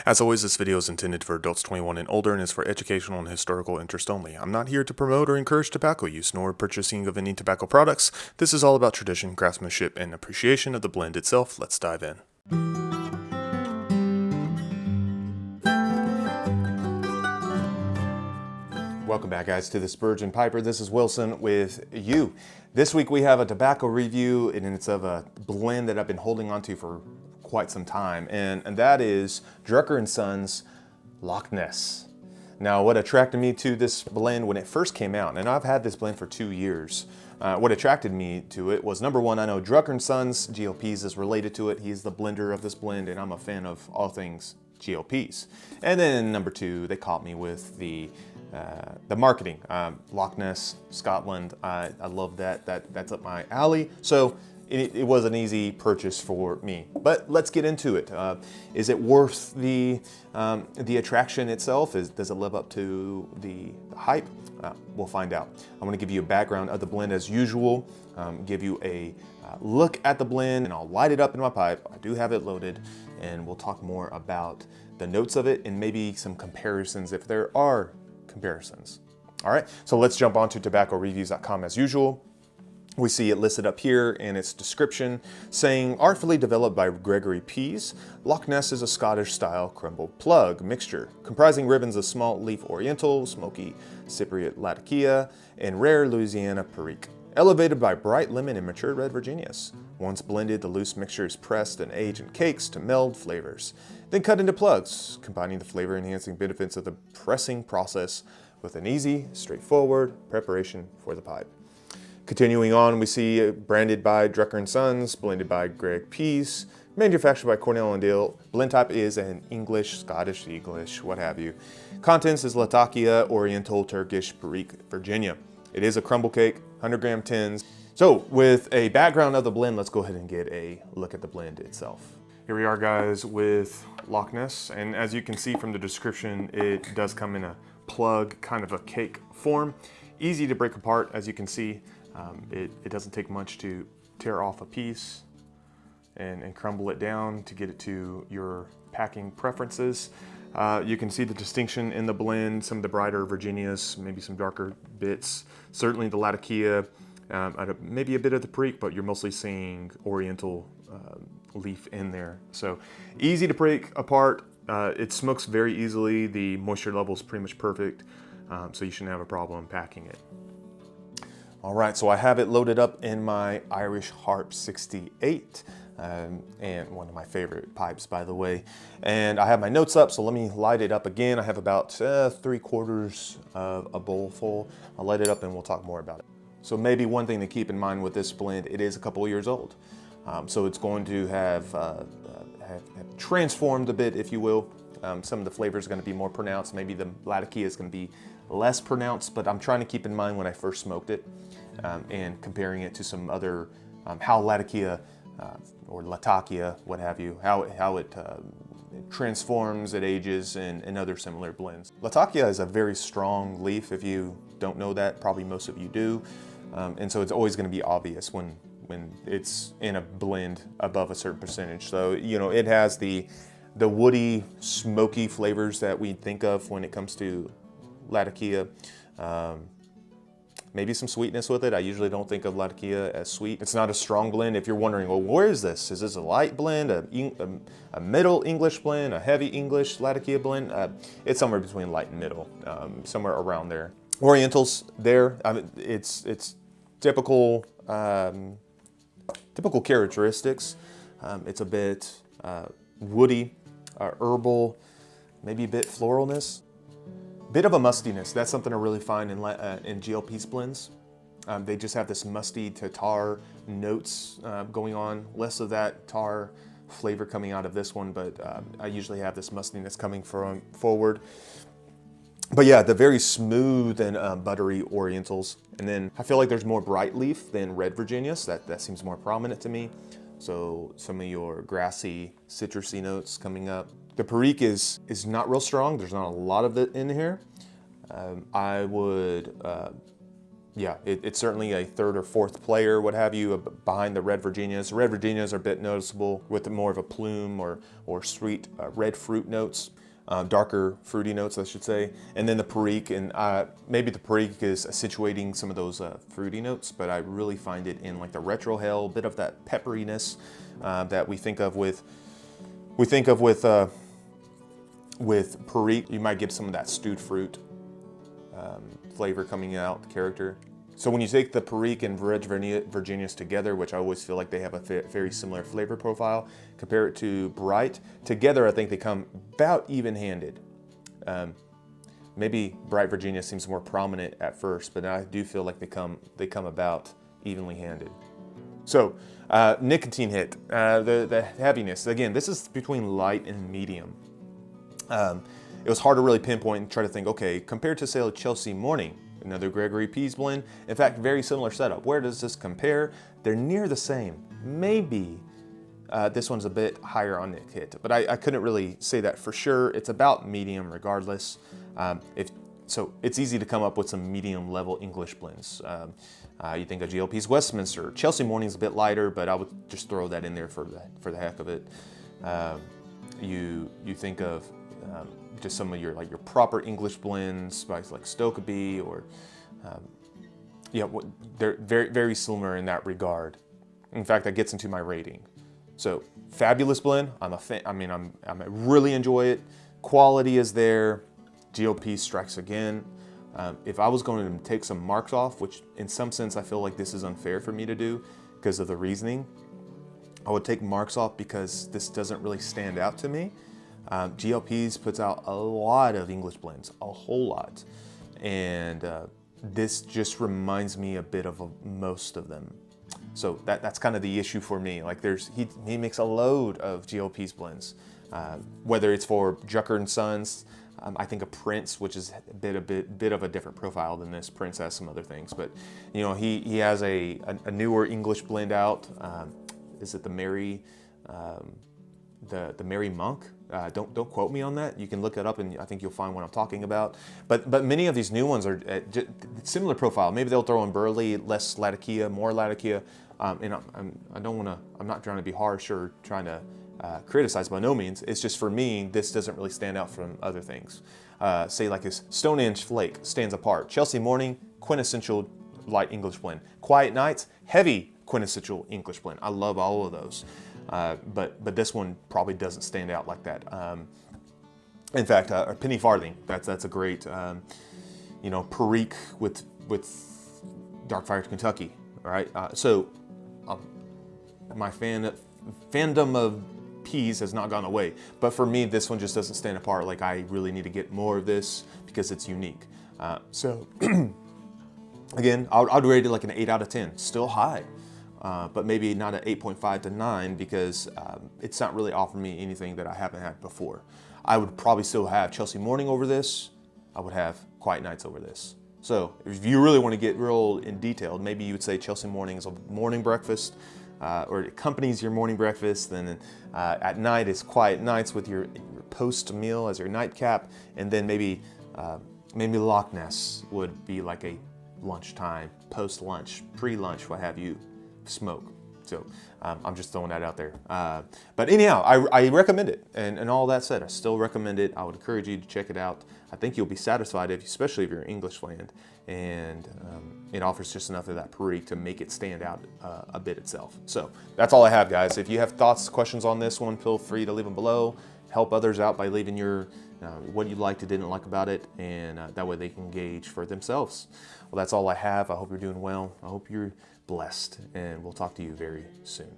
As always, this video is intended for adults 21 and older and is for educational and historical interest only. I'm not here to promote or encourage tobacco use, nor purchasing of any tobacco products. This is all about tradition, craftsmanship, and appreciation of the blend itself. Let's dive in. Welcome back, guys, to the TheSpurgeonPiper. This is Wilson with you. This week we have a tobacco review, and it's of a blend that I've been holding on to for quite some time, and that is Drucker & Sons Loch Ness. Now, what attracted me to this blend when it first came out, and I've had this blend for 2 years, what attracted me to it was, number one, I know Drucker & Sons, Pease is related to it. He's the blender of this blend, and I'm a fan of all things Pease. And then number two, they caught me with the marketing. Loch Ness, Scotland, I love that. That's up my alley. So it was an easy purchase for me. But let's get into it. Is it worth the attraction itself? Does it live up to the hype? We'll find out. I'm gonna give you a background of the blend as usual, give you a look at the blend, and I'll light it up in my pipe. I do have it loaded, and we'll talk more about the notes of it and maybe some comparisons if there are comparisons. All right, so let's jump on to tobaccoreviews.com as usual. We see it listed up here in its description saying, artfully developed by Gregory Pease, Loch Ness is a Scottish-style crumbled plug mixture comprising ribbons of small leaf Oriental, smoky Cypriot Latakia, and rare Louisiana Perique, elevated by bright lemon and matured red Virginias. Once blended, the loose mixture is pressed and aged in cakes to meld flavors, then cut into plugs, combining the flavor-enhancing benefits of the pressing process with an easy, straightforward preparation for the pipe. Continuing on, we see branded by Drucker & Sons, blended by Greg Pease, manufactured by Cornell and Diehl. Blend type is an English, Scottish, English, what have you. Contents is Latakia, Oriental, Turkish, Perique, Virginia. It is a crumble cake, 100-gram tins. So with a background of the blend, let's go ahead and get a look at the blend itself. Here we are, guys, with Loch Ness, and as you can see from the description, it does come in a plug, kind of a cake form. Easy to break apart, as you can see. It doesn't take much to tear off a piece and crumble it down to get it to your packing preferences. You can see the distinction in the blend, some of the brighter Virginias, maybe some darker bits. Certainly the Latakia, maybe a bit of the Perique, but you're mostly seeing Oriental leaf in there. So easy to break apart. It smokes very easily. The moisture level is pretty much perfect, so you shouldn't have a problem packing it. All right, so I have it loaded up in my Irish Harp 68, and one of my favorite pipes, by the way. And I have my notes up, so let me light it up again. I have about 3/4 of a bowl full. I'll light it up and we'll talk more about it. So maybe one thing to keep in mind with this blend, it is a couple years old. So it's going to have transformed a bit, if you will. Some of the flavors are going to be more pronounced. Maybe the Latakia is going to be less pronounced, but I'm trying to keep in mind when I first smoked it and comparing it to some other, how Latakia or Latakia, what have you, how it transforms, it ages, and other similar blends. Latakia is a very strong leaf. If you don't know that, probably most of you do. And so it's always going to be obvious when it's in a blend above a certain percentage. So, you know, it has the woody, smoky flavors that we think of when it comes to Latakia. Maybe some sweetness with it. I usually don't think of Latakia as sweet. It's not a strong blend. If you're wondering, well, where is this? Is this a light blend, a middle English blend, a heavy English Latakia blend? It's somewhere between light and middle, somewhere around there. Orientals there, it's typical, typical characteristics. It's a bit woody, herbal, maybe a bit floralness. Bit of a mustiness. That's something I really find in GLP's blends. They just have this musty to tar notes going on. Less of that tar flavor coming out of this one, but I usually have this mustiness coming forward. But yeah, the very smooth and buttery Orientals. And then I feel like there's more bright leaf than red Virginias. That seems more prominent to me. So some of your grassy, citrusy notes coming up. The Perique is not real strong. There's not a lot of it in here. I would Yeah, it's certainly a third or fourth player, what have you, behind the red Virginias. The red Virginias are a bit noticeable with more of a plume or sweet red fruit notes, darker fruity notes, I should say. And then the Perique, and maybe the Perique is situating some of those fruity notes, but I really find it in like the retrohale, bit of that pepperiness that we think of with Perique. You might get some of that stewed fruit flavor coming out, character. So when you take the Perique and Red Virginias together, which I always feel like they have a very similar flavor profile, compare it to Bright, together I think they come about even-handed. Maybe Bright Virginia seems more prominent at first, but I do feel like they come about evenly handed. So nicotine hit, the heaviness. Again, this is between light and medium. It was hard to really pinpoint and try to think, okay, compared to, say, like Chelsea Morning, another Gregory Pease blend, in fact, very similar setup. Where does this compare? They're near the same. Maybe this one's a bit higher on nic hit, but I couldn't really say that for sure. It's about medium regardless. So it's easy to come up with some medium level English blends. You think of GLP's Westminster. Chelsea Morning's a bit lighter, but I would just throw that in there for the heck of it. You think of just some of your proper English blends by like Stokeby or they're very, very similar in that regard. In fact, that gets into my rating. So fabulous blend. I'm a fan. I really enjoy it. Quality is there. GOP strikes again. If I was going to take some marks off, which in some sense I feel like this is unfair for me to do because of the reasoning, I would take marks off because this doesn't really stand out to me. GLP's puts out a lot of English blends, a whole lot. And this just reminds me a bit of most of them. So that's kind of the issue for me. Like he makes a load of GLP's blends, whether it's for Jucker and Sons. I think of Prince, which is a bit of a different profile than this. Prince has some other things, but you know he has a newer English blend out. Is it the Mary Monk? Don't quote me on that. You can look it up, and I think you'll find what I'm talking about. But many of these new ones are similar profile. Maybe they'll throw in Burley, less Latakia, more Latakia. And I'm not trying to be harsh or trying to criticize by no means. It's just for me, this doesn't really stand out from other things. Say like his Stonehenge Flake stands apart. Chelsea Morning, quintessential light English blend. Quiet Nights, heavy quintessential English blend. I love all of those. But this one probably doesn't stand out like that. In fact, Penny Farthing, that's a great, Perique with Dark Fire to Kentucky. All right, so my fandom of Pease has not gone away, but for me, this one just doesn't stand apart. Like I really need to get more of this because it's unique. So again, I'd rate it like an 8 out of 10, still high. But maybe not an 8.5 to 9 because it's not really offering me anything that I haven't had before. I would probably still have Chelsea Morning over this. I would have Quiet Nights over this. So if you really want to get real in detail, maybe you would say Chelsea Morning is a morning breakfast, or it accompanies your morning breakfast. Then at night is Quiet Nights with your post meal as your nightcap, and then maybe Loch Ness would be like a lunchtime, post lunch, pre-lunch, what have you. Smoke. So I'm just throwing that out there. But anyhow, I recommend it. And all that said, I still recommend it. I would encourage you to check it out. I think you'll be satisfied, especially if you're in English land. And it offers just enough of that Perique to make it stand out a bit itself. So that's all I have, guys. If you have thoughts, questions on this one, feel free to leave them below. Help others out by leaving your what you liked or didn't like about it, and that way they can gauge for themselves. Well, that's all I have. I hope you're doing well. I hope you're blessed, and we'll talk to you very soon.